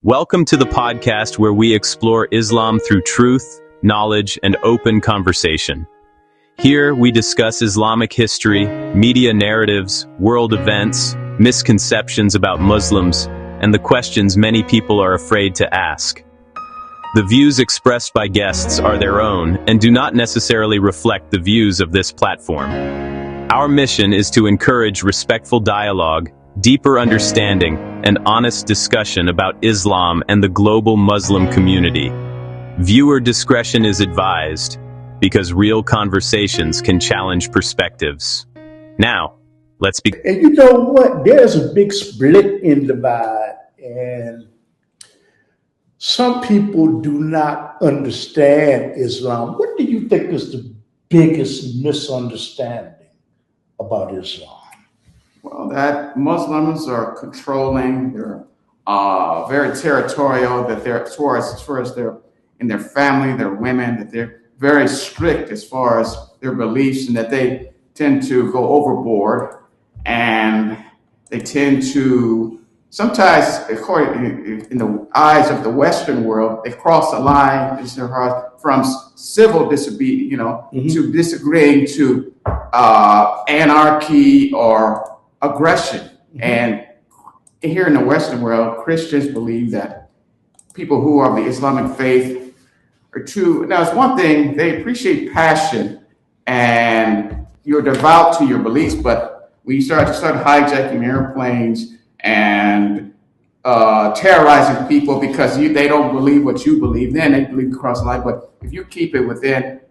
Welcome to the podcast where we explore Islam through truth, knowledge, and open conversation. Here, we discuss Islamic history, media narratives, world events, misconceptions about Muslims, and the questions many people are afraid to ask. The views expressed by guests are their own and do not necessarily reflect the views of this platform. Our mission is to encourage respectful dialogue, deeper understanding, and honest discussion about Islam and the global Muslim community. Viewer discretion is advised, because real conversations can challenge perspectives. Now, let's begin. And you know what? There's a big split in divide, and some people do not understand Islam. What do you think is the biggest misunderstanding about Islam? Well, that Muslims are controlling, they're very territorial, that they're as far as they're in their family, their women, that they're very strict as far as their beliefs, and that they tend to go overboard, and they tend to sometimes, according in the eyes of the Western world, they cross the line from civil disobedience, to disagreeing to anarchy or aggression. And here in the Western world, Christians believe that people who are of the Islamic faith are too. Now, it's one thing, they appreciate passion and you're devout to your beliefs, but when you start hijacking airplanes and terrorizing people because they don't believe what you believe, then they believe across the line. But if you keep it within,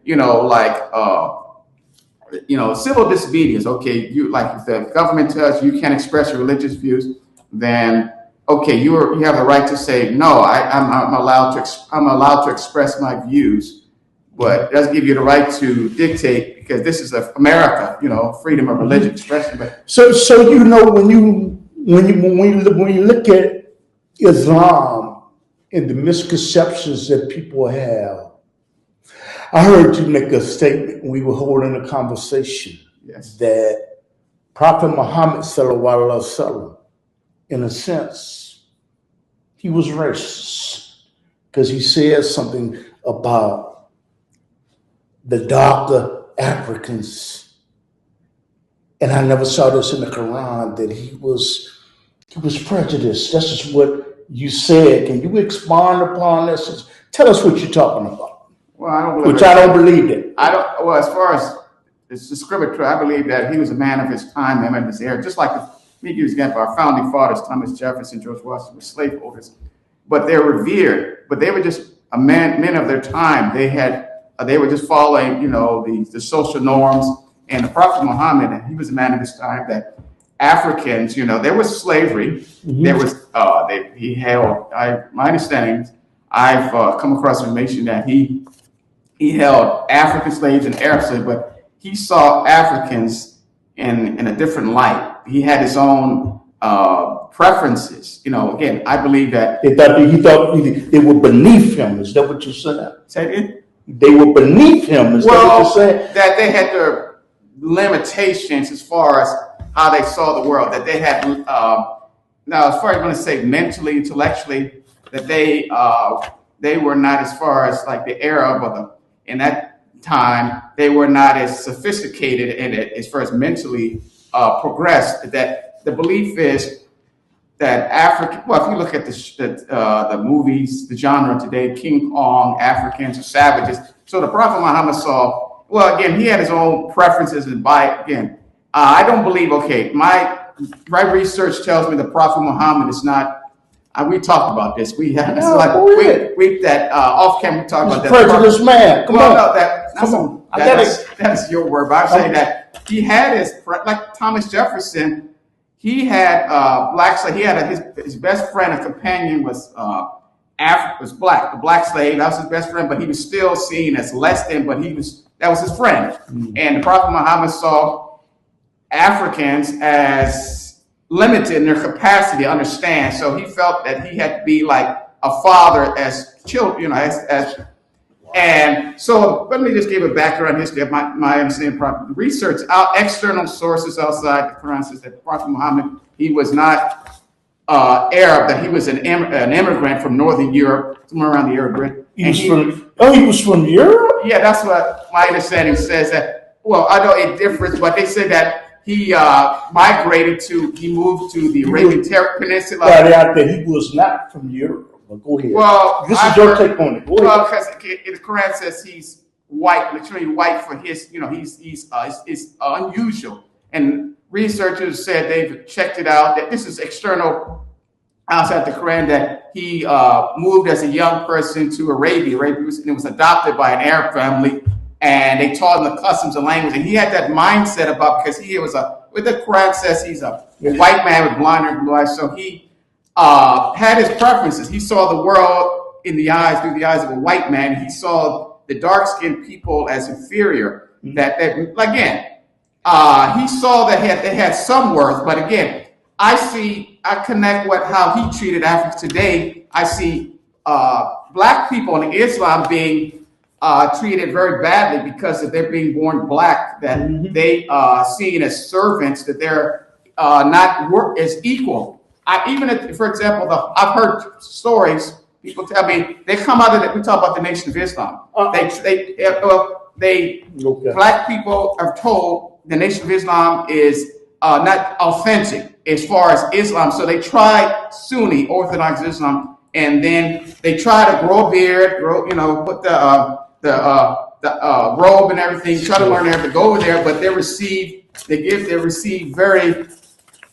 civil disobedience, okay, you, like if the government tells you can't express your religious views, then okay, you have the right to say no. I'm allowed to express my views, but it doesn't give you the right to dictate, because this is America, freedom of religious expression. But So when you look at Islam and the misconceptions that people have, I heard you make a statement when we were holding a conversation. Yes. That Prophet Muhammad sallallahu alaihi wasallam, in a sense, he was racist because he said something about the darker Africans, and I never saw this in the Quran, that he was prejudiced. This is what you said. Can you expand upon this? Tell us what you're talking about. Well, I don't believe Which I don't believe it. Well, as far as it's discriminatory, I believe that he was a man of his time, man of his era. Just like, me give you an example, our founding fathers, Thomas Jefferson, George Washington, were slaveholders, but they're revered. But they were just men of their time. They were just following, the social norms. And the Prophet Muhammad, he was a man of his time. That Africans, there was slavery. Mm-hmm. There was my understanding, I've come across information that he held African slaves and Arab slaves, but he saw Africans in a different light. He had his own preferences. Again, I believe that he thought they were beneath him. Is that what you're saying? Say it again? They were beneath him. Is that what you're saying? That they had their limitations as far as how they saw the world. That they had now, as far as I want to say mentally, intellectually, that they were not, as far as like the Arab or in that time, they were not as sophisticated in it as far as mentally progressed. That the belief is that African, well, if you look at the movies, the genre today, King Kong, Africans are savages. So the Prophet Muhammad saw, well, again, he had his own preferences, and I don't believe, okay, my research tells me the Prophet Muhammad is not. We talked about this. We have off camera. We talked about that. Prejudiced man. Come on. That's your word. But I'm saying that he had like Thomas Jefferson. He had black slave. He had his best friend, a companion was black. The black slave. That was his best friend, but he was still seen as less than. But that was his friend. Mm-hmm. And the Prophet Muhammad saw Africans as limited in their capacity to understand, so he felt that he had to be like a father as children, and so let me just give a background history of my understanding. Research, external sources outside the Quran says that Prophet Muhammad, he was not Arab, that he was an immigrant from Northern Europe, somewhere around the Arab Bridge. He was from Europe? Yeah, that's what my understanding says. That, well, I know it differs, but they said that he he moved to the Arabian Peninsula. Right out there, he was not from Europe. But go ahead. Well, this is your take on it. Go well, ahead. because the Quran says he's white, literally white for his, he's unusual. And researchers said they've checked it out, that this is external outside the Quran, that he moved as a young person to Arabia. Arabia was adopted by an Arab family, and they taught him the customs and language. And he had that mindset about, because he was what the Quran says, he's a white man with blonde hair and blue eyes. So he had his preferences. He saw the world through the eyes of a white man. He saw the dark-skinned people as inferior. That again, he saw that they had some worth, but again, I connect how he treated Africa today. I see black people in Islam being treated very badly because of they're being born black, that they seen as servants, that they're not work as equal. For example, I've heard stories. People tell me they come out of we talk about the Nation of Islam. Black people are told the Nation of Islam is not authentic as far as Islam. So they try Sunni Orthodox Islam, and then they try to grow a beard, put the robe and everything, try to learn everything, go over there, but they're received very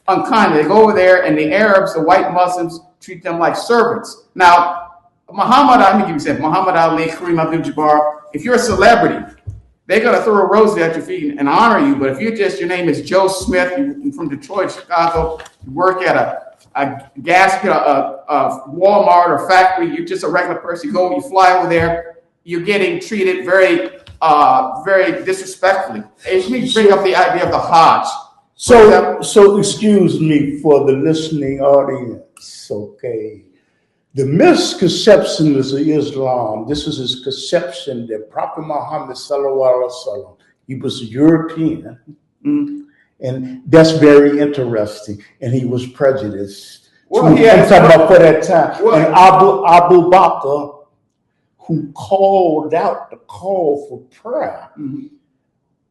unkindly. They go over there, and the Arabs, the white Muslims, treat them like servants. Now, let me give you an example. Muhammad Ali, Kareem Abdul-Jabbar, if you're a celebrity, they're going to throw a rose at your feet and honor you. But if your name is Joe Smith, you're from Detroit, Chicago, you work at a Walmart or factory, you're just a regular person, you fly over there, you're getting treated very, very disrespectfully. Let me bring up the idea of the Hajj. So excuse me for the listening audience, okay? The misconceptions of Islam, this is his conception that Prophet Muhammad sallallahu alaihi wasallam, he was a European, and that's very interesting. And he was prejudiced. I'm talking about for that time. Well, and Abu Bakr, who called out the call for prayer,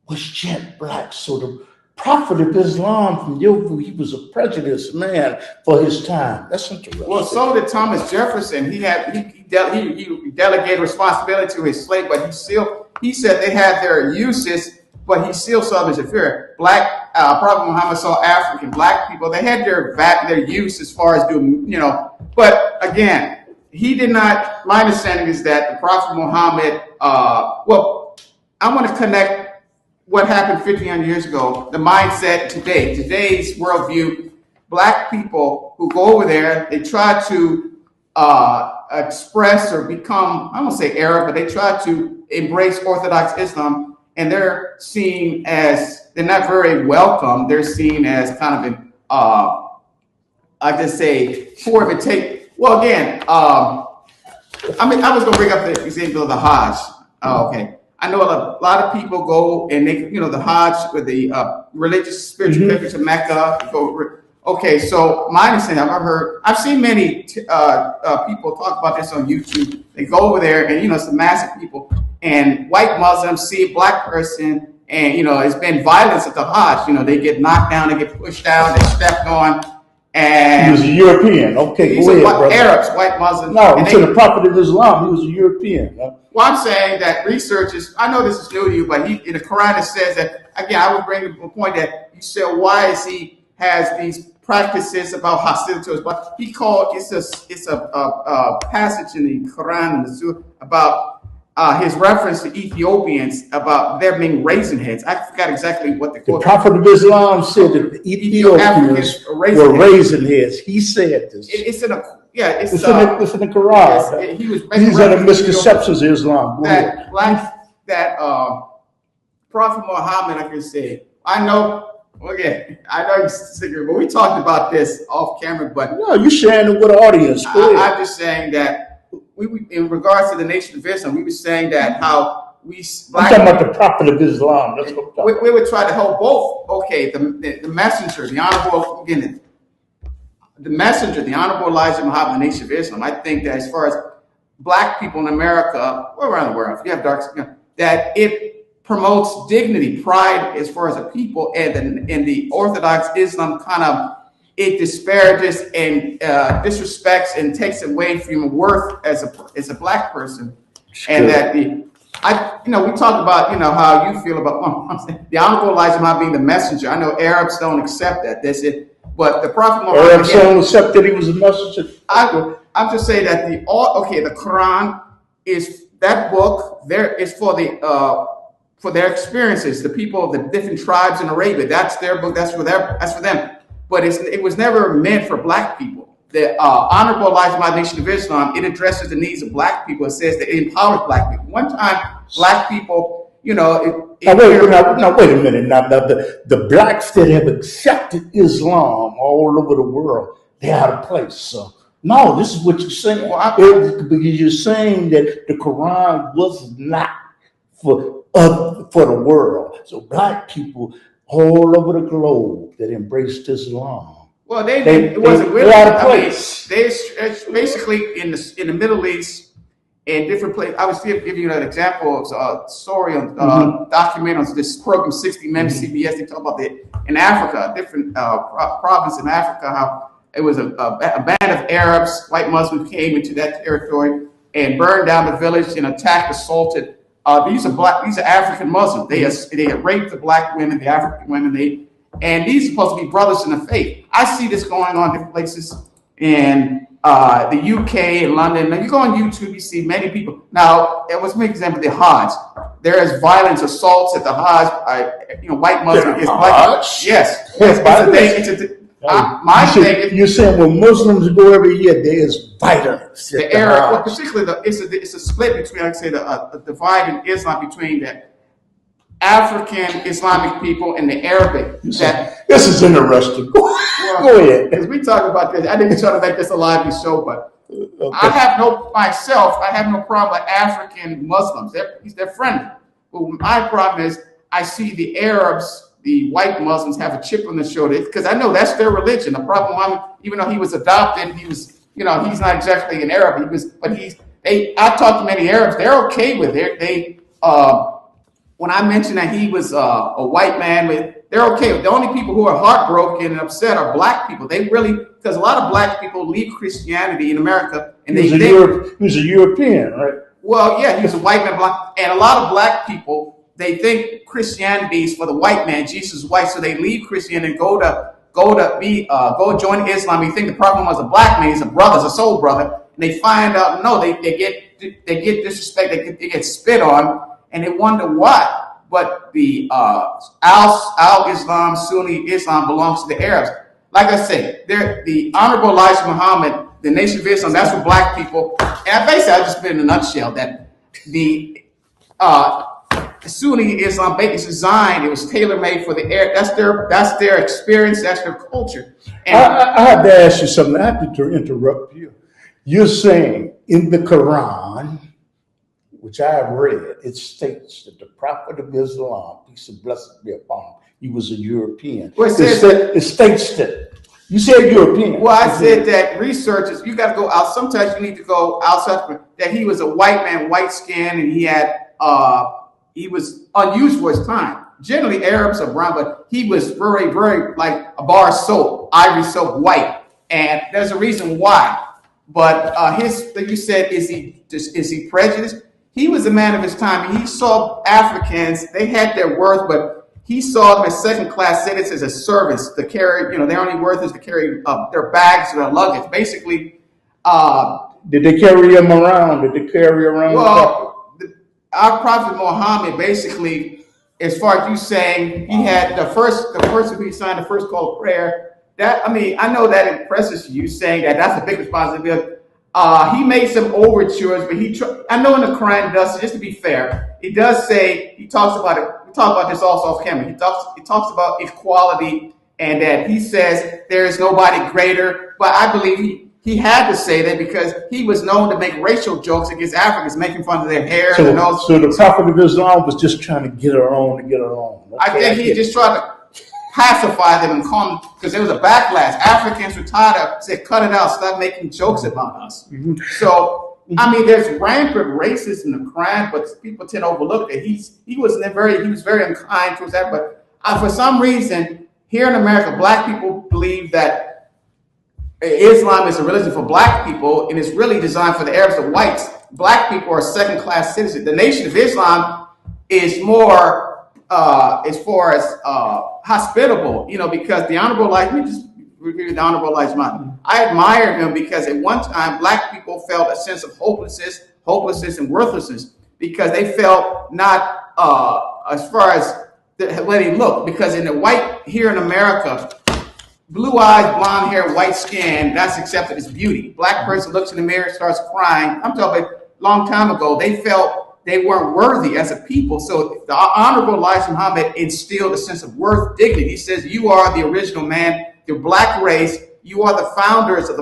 was jet black. So the Prophet of Islam, from your view, he was a prejudiced man for his time. That's interesting. Well, so did Thomas Jefferson. He delegated responsibility to his slave, but he said they had their uses, but he still saw them as inferior. Prophet Muhammad saw African black people. They had their use as far as doing, But again, he did not. My understanding is that the Prophet Muhammad. I want to connect what happened 1,500 years ago, the mindset today's worldview. Black people who go over there, they try to express or become, I won't say Arab, but they try to embrace Orthodox Islam, and they're seen as, they're not very welcome. They're seen as kind of an, I just say, poor imitate. Well, again, I was going to bring up the example of the Hajj. Okay. I know a lot of people go and they, the Hajj with the religious spiritual pilgrimage to Mecca. Okay, so my understanding, I've seen many people talk about this on YouTube. They go over there and, it's a massive people, and white Muslims see a black person, and, it's been violence at the Hajj. They get knocked down, they get pushed down, they stepped on. And he was a European. Okay, go ahead, brother. Arabs, white Muslims. No, to the Prophet of Islam, he was a European. Huh? Well, I'm saying that researchers, I know this is new to you, but in the Quran it says that, again, I would bring up a point that you said, why is he has these practices about hostility to us? But it's a passage in the Quran and the Surah about his reference to Ethiopians, about them being raisin heads. I forgot exactly what the Prophet of Islam said that the Ethiopians were raisin heads. He said this. It's in the Quran. Yes, these are the misconceptions of Islam. Prophet Muhammad, like I said, I know you're sick, but we talked about this off camera. But no, you're sharing it with the audience. I'm just saying that we, in regards to the Nation of Islam, we were saying that how I'm talking about the Prophet of Islam. That's what I'm talking about. We would try to help both. Okay, the messenger, the honorable, again, the messenger, the Honorable Elijah Muhammad, the Nation of Islam, I think that as far as black people in America, or around the world, if you have dark skin, that it promotes dignity, pride as far as a people, and the Orthodox Islam kind of, it disparages and disrespects and takes away from your worth as a black person. And that we talk about, how you feel about the Honorable Elijah Muhammad being the messenger. I know Arabs don't accept that. That's it. But the Prophet Muhammad, Arabs don't accept that he was a messenger. I'm just saying that the Quran is that book. There is for their experiences. The people of the different tribes in Arabia. That's their book. That's for them. But it was never meant for black people. The Honorable Elijah Muhammad, Nation of Islam, it addresses the needs of black people. It says that it empowers black people. One time, black people, Now wait a minute. Now the blacks that have accepted Islam all over the world, they're out of place. So no, this is what you're saying. Because you're saying that the Quran was not for the world. So black people all over the globe that embraced Islam. Well, it wasn't really out of place. It's basically in the Middle East. In different places, I was giving you an example of a story on documentary on this program, 60 Minutes, CBS. They talk about in Africa, different province in Africa, how it was a band of Arabs, white Muslims came into that territory and burned down the village and attacked, assaulted. These are African Muslims. They had raped the black women, the African women. And these are supposed to be brothers in the faith. I see this going on in different places in the UK and London. Now you go on YouTube, you see many people. Now, let's make an example, the Hajj. There is violence, assaults at the Hajj. White Muslims against black. Yes. You're saying when Muslims go every year, there is violence. The Arab, particularly, it's a split between, like I say, the divide in Islam between the African Islamic people and the Arabic. This is interesting. Go ahead. Because we talk about this. I didn't try to make this a lively show, but okay. I have no problem with African Muslims. They're friendly. But my problem is I see the Arabs, the white Muslims, have a chip on their shoulder because I know that's their religion. The problem, even though he was adopted, he's not exactly an Arab. I talked to many Arabs. They're okay with it. When I mentioned that he was a white man, they're okay. The only people who are heartbroken and upset are black people. Because a lot of black people leave Christianity in America, and he was a European, right? Well, yeah, he was a white man, black, and a lot of black people, they think Christianity is for the white man. Jesus is white, so they leave Christianity and go join Islam. You think the problem was a black man, he's a brother, he's a soul brother, and they find out no, they get disrespect, they get spit on. And they wonder why. But the Al-Islam, Sunni Islam belongs to the Arabs. Like I say, the Honorable Elijah Muhammad, the Nation of Islam, that's for black people. And basically, I've just put in a nutshell that the Sunni Islam is designed, it was tailor-made for the Arabs. That's their experience, that's their culture. And I have to ask you something. I have to interrupt you. You're saying in the Quran, which I have read, it states that the Prophet of Islam, peace and blessings be upon him, he was a European. Well, it states that. You said European. Well, I said that researchers, you got to go out. Sometimes you need to go outside. That he was a white man, white skin, and he was unusual for his time. Generally, Arabs are brown, but he was very, very like a bar of soap, ivory soap, white. And there's a reason why. But like you said, is he prejudiced? He was a man of his time. He saw Africans, they had their worth, but he saw them as second-class citizens, as servants to carry, their only worth is to carry their bags or their luggage. Basically, did they carry them around? Well, our Prophet Muhammad, basically, as far as you saying, he had the person who signed the first call of prayer. I know that impresses you saying that's a big responsibility. He made some overtures, but I know in the Quran does, just to be fair, it does say, he talks about it, we talk about this also off camera, he talks about equality, and that he says there is nobody greater, but I believe he had to say that because he was known to make racial jokes against Africans, making fun of their hair. So the Prophet of Islam was just trying to get her on. I think he just tried to pacify them and calm them, because there was a backlash. Africans were tired of, said, cut it out, stop making jokes about us. So, I mean, there's rampant racism in the crime, but people tend to overlook it. He was very unkind towards that, but for some reason, here in America, black people believe that Islam is a religion for black people, and it's really designed for the Arabs and whites. Black people are second-class citizens. The Nation of Islam is more, as far as hospitable, because the Honorable Elijah, let me just review the Honorable Elijah Muhammad. I admired him because at one time, black people felt a sense of hopelessness and worthlessness, because they felt not as far as the way they look. Because in the white, here in America, blue eyes, blonde hair, white skin, that's accepted as beauty. Black person looks in the mirror, starts crying. I'm talking about a long time ago. They felt they weren't worthy as a people. So the Honorable Elijah Muhammad instilled a sense of worth, dignity. He says, you are the original man, the black race. You are the founders of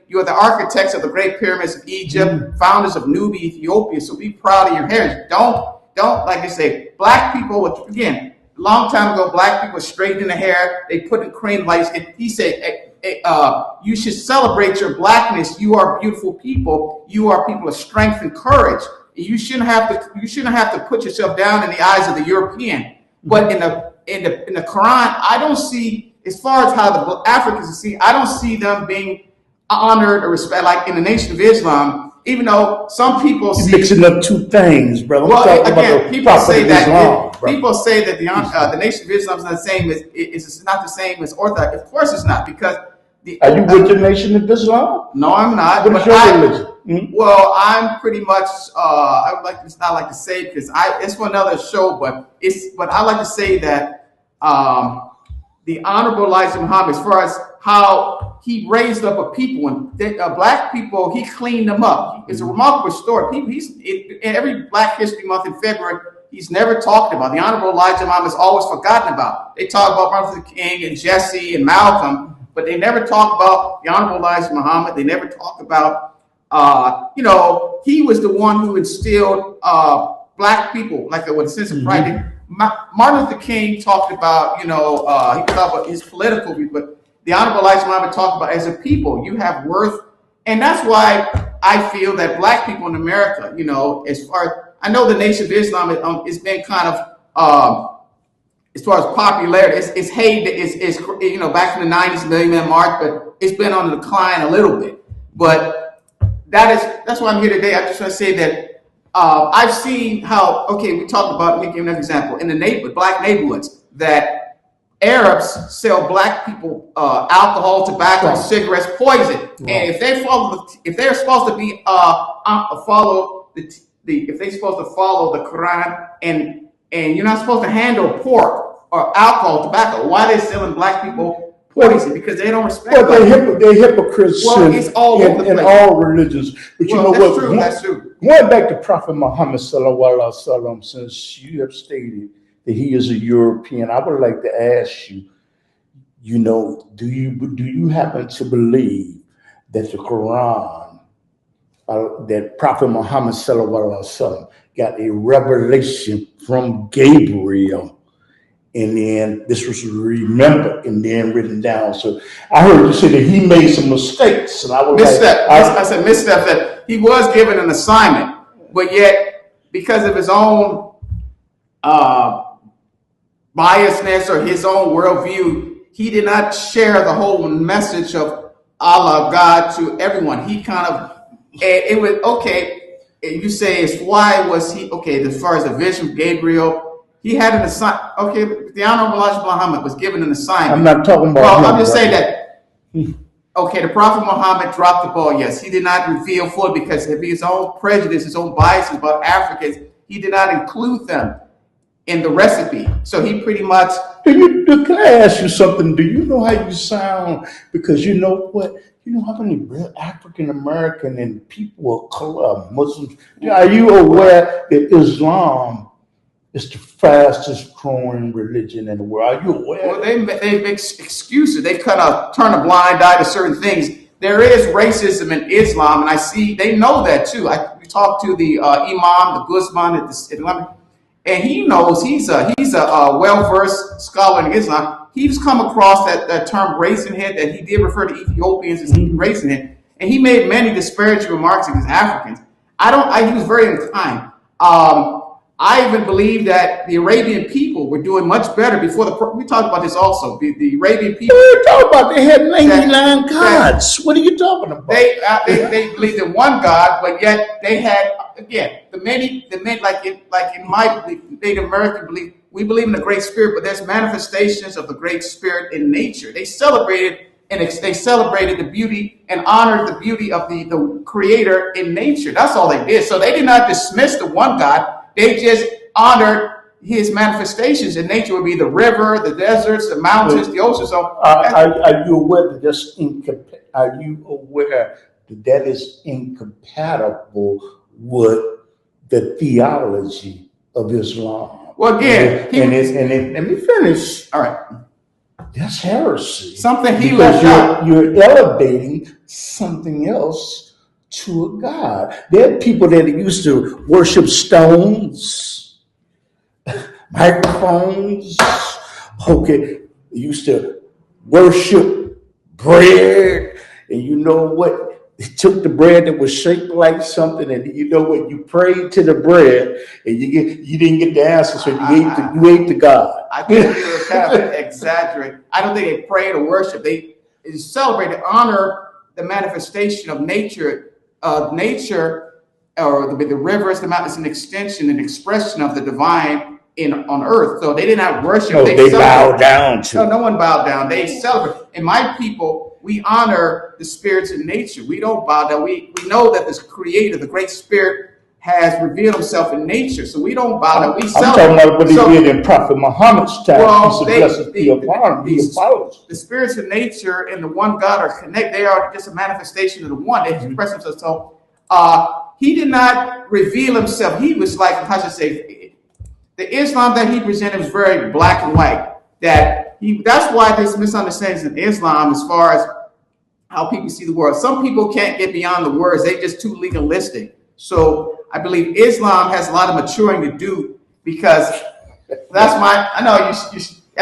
you are the architects of the great pyramids of Egypt, founders of Nubia, Ethiopia. So be proud of your heritage. Don't, like they say, black people, again, a long time ago, black people straightening the hair, they put in cream lights. And he said, you should celebrate your blackness. You are beautiful people. You are people of strength and courage. You shouldn't have to put yourself down in the eyes of the European. But in the Quran, I don't see, as far as how the Africans are seen, I don't see them being honored or respected. Like in the Nation of Islam, even though some people see mixing up two things, brother. Well, again, people say that the Nation of Islam is not the same as it's not the same as Orthodox. Of course, it's not, because are you with the Nation of Islam? No, I'm not. What is your religion? Mm-hmm. Well, I'm pretty much. I would not like to say, because it's for another show, but I like to say that the Honorable Elijah Muhammad, as far as how he raised up a people, and black people, he cleaned them up. It's a remarkable story. In every Black History Month in February, he's never talked about. The Honorable Elijah Muhammad is always forgotten about. They talk about Martin Luther King and Jesse and Malcolm, but they never talk about the Honorable Elijah Muhammad. They never talk about, he was the one who instilled black people, like with a sense of pride. Martin Luther King talked about, he talked about his political view, but the Honorable Elijah Muhammad talked about, as a people, you have worth. And that's why I feel that black people in America, as far, I know the Nation of Islam has been kind of, as far as popularity, it's back in the 90s, Million Man March, but it's been on the decline a little bit. But that's why I'm here today. I just want to say that I've seen how, we talked about, let me give you an example, in the black neighborhoods, that Arabs sell black people alcohol, tobacco, cigarettes, poison. Right. And if they're supposed to be if they're supposed to follow the Quran, and you're not supposed to handle pork or alcohol, tobacco, why are they selling black people poison? Because they don't respect. Well, they're hypocrites. Well, it's all in all religions. But you know what? That's true. Going back to Prophet Muhammad sallallahu alaihi wasallam, since you have stated that he is a European, I would like to ask you, do you happen to believe that the Quran, that Prophet Muhammad sallallahu alaihi wasallam got a revelation from Gabriel, and then this was remembered and then written down? So I heard you say that he made some mistakes, and I was I said misstep, that he was given an assignment, but yet because of his own biasness or his own worldview, he did not share the whole message of Allah, God, to everyone. He kind of, it was, you say, why was he, as far as the vision of Gabriel, he had an assignment. The Honorable Elijah Muhammad was given an assignment. I'm not talking about I'm just saying that, the Prophet Muhammad dropped the ball. Yes, he did not reveal fully, because of his own prejudice, his own biases about Africans. He did not include them in the recipe. So he pretty much. Can I ask you something? Do you know how you sound? Because you know what? You know how many real African American and people of color, Muslims, are you aware that Islam is the fastest growing religion in the world? Are you aware? Well, they make excuses. They kind of turn a blind eye to certain things. There is racism in Islam, and they know that too. We talked to the Imam, the Guzman at the Islamic, and he knows, he's a well-versed scholar in Islam. he's come across that term raisin head, that he did refer to Ethiopians as eating raisin head, and he made many disparaging remarks against Africans. He was very unkind. I even believe that the Arabian people were doing much better before we talked about this also. The Arabian people. What are you talking about? They had 99 gods. What are you talking about? They believed in one God, but yet they had, again, the many like in my belief, Native American belief, we believe in the Great Spirit, but there's manifestations of the Great Spirit in nature. They celebrated the beauty and honored the beauty of the Creator in nature. That's all they did. So they did not dismiss the one God. They just honored his manifestations in nature. Would be the river, the deserts, the mountains, the ocean. So, are you aware that is incompatible with the theology of Islam? Well, again, let me finish. All right. That's heresy. Something he left out. You're elevating something else to a god. There are people that used to worship stones, microphones. Okay, they used to worship bread, and you know what? They took the bread that was shaped like something, and you know what? You prayed to the bread, and you didn't get the answer, so you ate the god. I think you were kind of exaggerating. I don't think they prayed or worship. They celebrated, honor the manifestation of nature. Nature, or the rivers, the mountains, an extension, an expression of the divine on earth. So they did not worship. No, they bowed down to. No one bowed down. They celebrate. And my people, we honor the spirits in nature. We don't bow down. We know that this Creator, the Great Spirit, has revealed himself in nature. So we don't bow down. We celebrate. I'm talking about what they did in Prophet Muhammad's time. Well, the spirits of nature and the one God are connected. They are just a manifestation of the one. They express themselves. So he did not reveal himself. He was like, how should I say, the Islam that he presented was very black and white. That's why there's misunderstandings in Islam as far as how people see the world. Some people can't get beyond the words. They're just too legalistic. So I believe Islam has a lot of maturing to do, because I know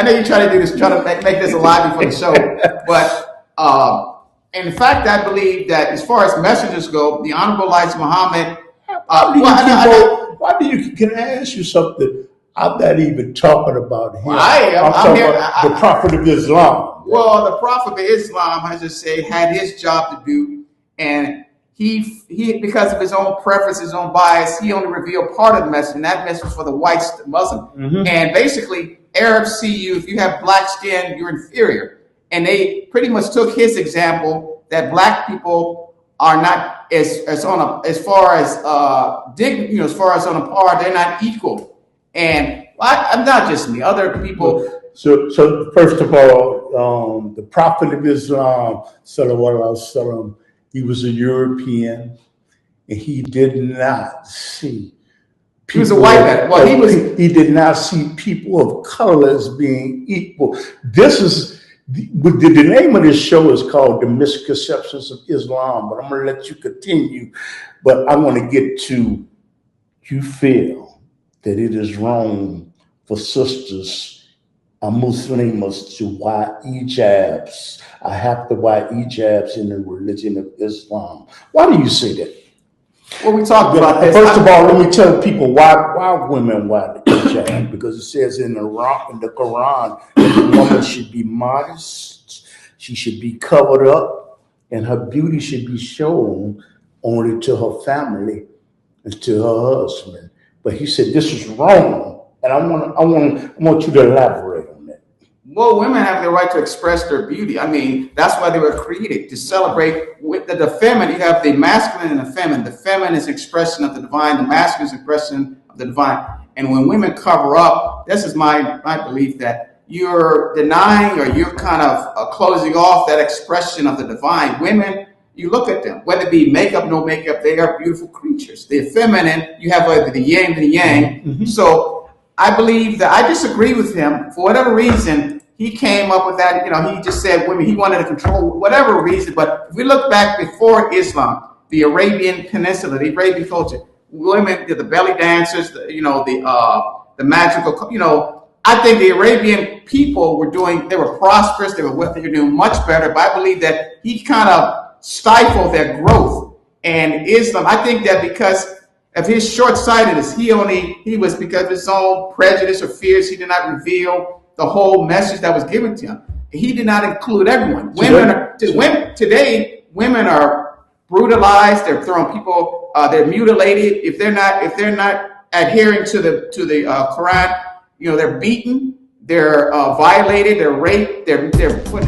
you try to do this, try to make this alive before the show. But in fact, I believe that as far as messengers go, the Honorable Elijah Muhammad. Can I ask you something? I'm not even talking about him. I'm talking about the Prophet of Islam. Well, the Prophet of Islam, I just say, had his job to do, and he because of his own preference, his own bias, he only revealed part of the message, and that message was for the white Muslim. Mm-hmm. And basically, Arabs see you, if you have black skin, you're inferior. And they pretty much took his example that black people are not as far as on a par, they're not equal. And I'm not just me, other people. So first of all, the Prophet of Islam, sallallahu alaihi wasallam, he was a European, and he did not see. He was a white man. Well, he did not see people of color as being equal. This is the name of this show is called "The Misconceptions of Islam," but I'm going to let you continue. But I want to get to, you feel that it is wrong for sisters, Muslims, to wear hijabs. I have to wear hijabs in the religion of Islam. Why do you say that? Well, we talked about this. First of all, let me tell people why women wear the hijab. Because it says in the Quran that the woman should be modest, she should be covered up, and her beauty should be shown only to her family and to her husband. But he said this is wrong, and I want you to elaborate on that. Well, women have the right to express their beauty. I mean, that's why they were created, to celebrate with the feminine. You have the masculine and the feminine. The feminine is expression of the divine. The masculine is expression of the divine. And when women cover up, this is my belief, that you're denying or you're kind of closing off that expression of the divine. Women, you look at them, whether it be makeup, no makeup, they are beautiful creatures. The feminine, you have either the yin and the yang. Mm-hmm. So I believe that I disagree with him for whatever reason. He came up with that, he just said women, he wanted to control whatever reason. But if we look back before Islam, the Arabian Peninsula, the Arabian culture, women did the belly dancers, the magical, I think the Arabian people they were prosperous, they were doing much better, but I believe that he kind of stifled their growth. And Islam, I think that because of his short-sightedness, he was because of his own prejudice or fears, he did not reveal the whole message that was given to him. He did not include everyone. Today, women are brutalized. They're throwing people. They're mutilated if they're not adhering to the Quran. They're beaten. They're violated. They're raped. They're put.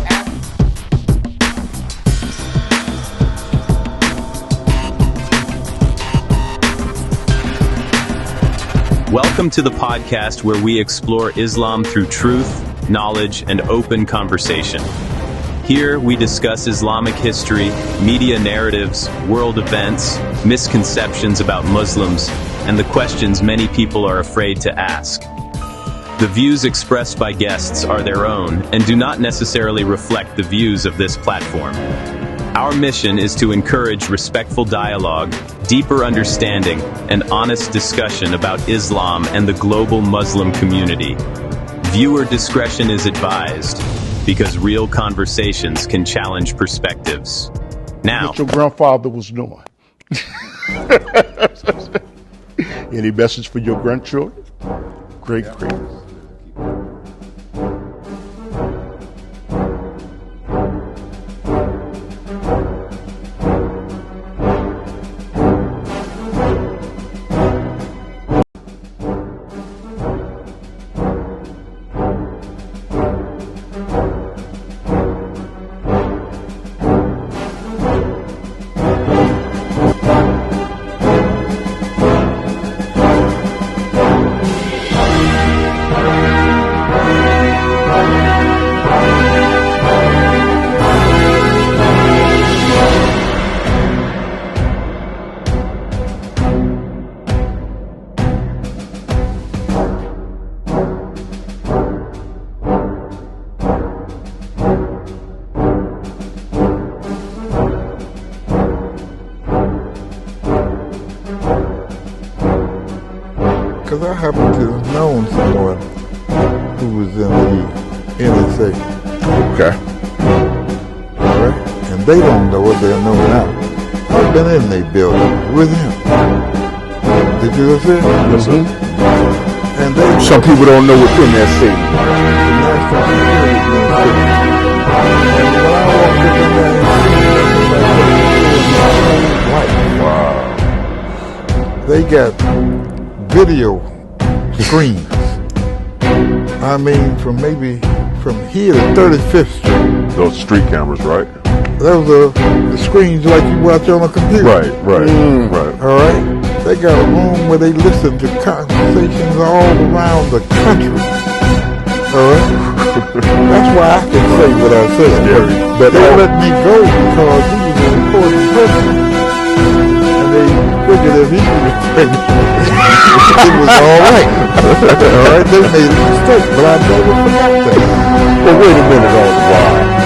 Welcome to the podcast where we explore Islam through truth, knowledge, and open conversation. Here, we discuss Islamic history, media narratives, world events, misconceptions about Muslims, and the questions many people are afraid to ask. The views expressed by guests are their own and do not necessarily reflect the views of this platform. Our mission is to encourage respectful dialogue, deeper understanding, and honest discussion about Islam and the global Muslim community. Viewer discretion is advised, because real conversations can challenge perspectives. Now, what your grandfather was doing. Any message for your grandchildren? Great. Because I happen to have known someone who was in the NSA. Okay. All right? And they don't know what they'll know now. I've been in their building with him. Did you see it? Yes, sir. And they, Some people don't know what's in that city. the National Security Administration. And when I walked up in there and seen that, they got video screens. I mean, from here to 35th Street. Those street cameras, right? Those are the screens like you watch on a computer. Right. All right? They got a room where they listen to conversations all around the country. All right? That's why I can say what I say. Scary. But they let me go because he was an important person. And they figured if he was pregnant, it was all right. All right? They made a mistake, but I never forgot that. Well, wait a minute, all the while.